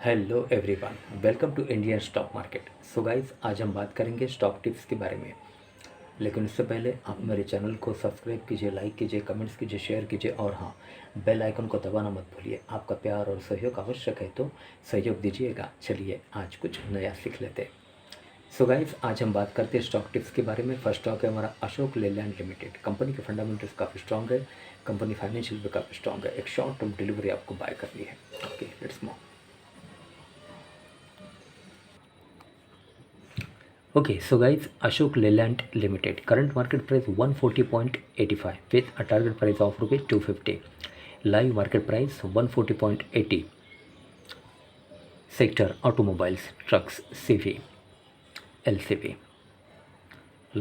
Hello everyone, welcome to Indian stock market. So guys, आज हम बात करेंगे स्टॉक टिप्स के बारे में। लेकिन उससे पहले आप मेरे चैनल को सब्सक्राइब कीजिए, लाइक कीजिए, कमेंट्स कीजिए, शेयर कीजिए और हाँ, बेल आइकन को दबाना मत भूलिए। आपका प्यार और सहयोग आवश्यक है, तो सहयोग दीजिएगा। चलिए आज कुछ नया सीख लेते हैं। सो गाइस, आज हम बात करते हैं स्टॉक टिप्स के बारे में। फर्स्ट स्टॉक है हमारा अशोक लेलैंड लिमिटेड। कंपनी के फंडामेंटल्स काफ़ी स्ट्रॉन्ग है, कंपनी फाइनेंशियल भी काफ़ी स्ट्रॉन्ग है। एक शॉर्ट टर्म डिलीवरी आपको बाय करनी है। Okay, let's move. Okay, so guys, Ashok Leyland Limited, current market price 140.85 with a target price of rupees 250. Live market price 140.80. Sector automobiles, trucks, CV, LCV.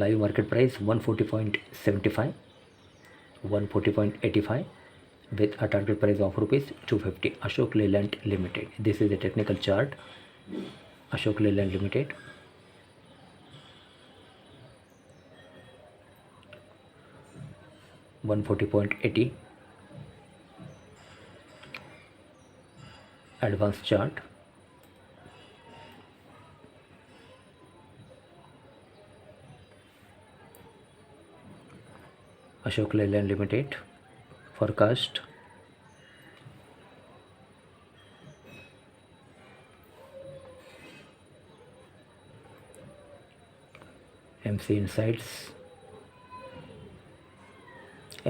Live market price 140.75, 140.85 with a target price of rupees 250. Ashok Leyland Limited. This is a technical chart. Ashok Leyland Limited. 140.80 advanced chart. Ashok Leyland Limited forecast. MC Insights,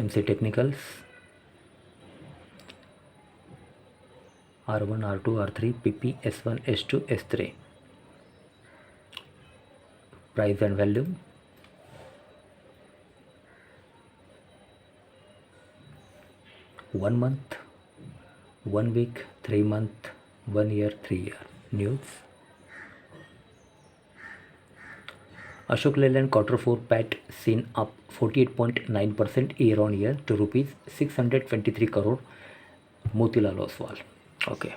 MC Technicals, R1, R2, R3, PP, S1, S2, S3. Price and value. One month, 1 week, 3 month, 1 year, 3 year. News. Ashok Leyland Q4 PAT seen up 48.9% year on year to rupees 623 crore. Motilal Oswal. Okay.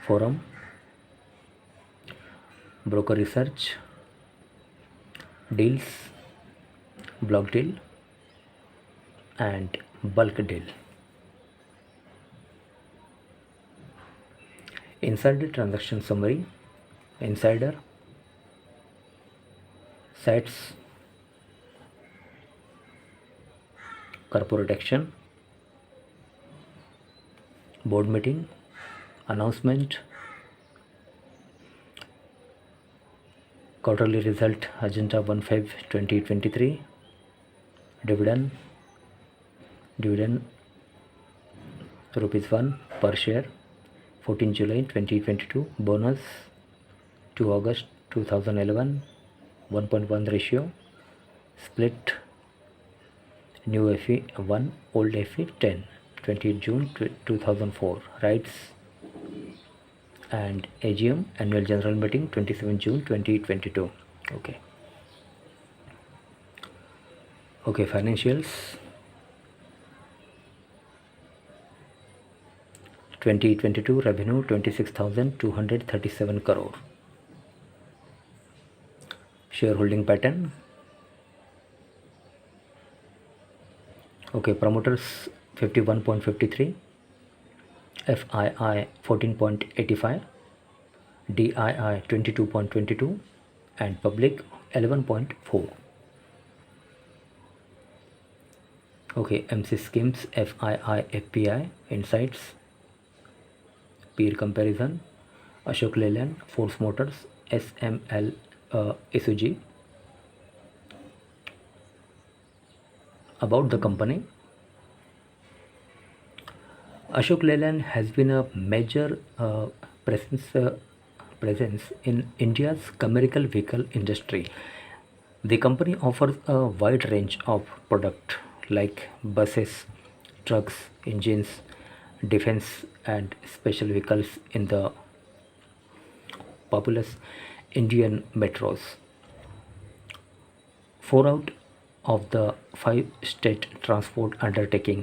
Forum, broker research, deals, block deal and bulk deal. Insider transaction summary. Insider, sets, corporate action, board meeting, announcement, quarterly result agenda 1/5/2023, dividend rupees 1 per share, 14 July 2022, bonus 2 August 2011, 1.1 ratio, split, new FE 1, old FE 10, 28 June 2004, rights and AGM annual general meeting 27 June 2022. Okay, financials. 2022 revenue 26,237 crore. Shareholding pattern. Okay, promoters 51.53, FII 14.85, DII 22.22 and public 11.4. Okay, MC schemes, FII, FPI, insights, peer comparison, Ashok Leyland, Force Motors, SML, SUG. About the company, Ashok Leyland has been a major presence in India's commercial vehicle industry. The company offers a wide range of products like buses, trucks, engines, defense and special vehicles in the populous Indian metros. 4 out of the 5 state transport undertaking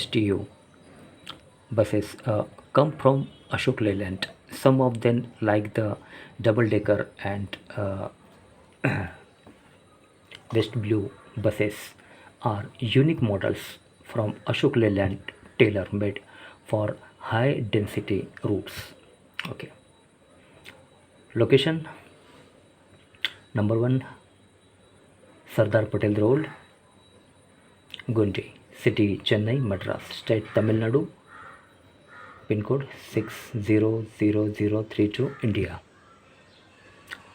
STU buses come from Ashok Leyland. Some of them, like the double decker and West Blue buses, are unique models from Ashok Leyland, tailor made for high density routes. Okay, location number 1 Sardar Patel Road, Gundi, city Chennai, Madras, state Tamil Nadu, pin code 600032, India.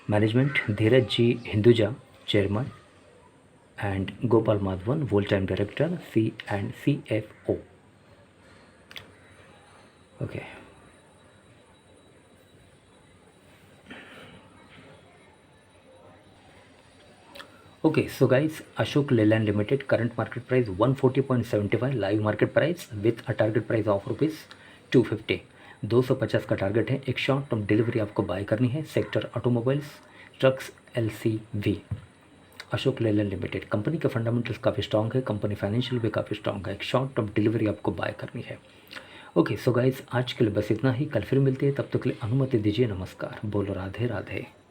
Management Dheeraj G Hinduja, chairman, and Gopal Madhavan, full-time director, C and CFO. Okay. Okay, so guys, Ashok Leyland Limited, current market price 140.75, live market price with a target price of rupees 250, 250 का target है. एक short term delivery आपको bye करनी है. Sector automobiles, trucks, LCV. Ashok Leyland limited company के fundamentals काफ़ी strong है, company financial भी काफ़ी स्ट्रॉन्ग है. एक शॉर्ट टर्म डिलीवरी आपको बाय करनी है. ओके, सो गाइज आज के लिए बस इतना ही. कल फिर मिलते हैं, तब तक के लिए अनुमति दीजिए. नमस्कार. बोलो राधे राधे.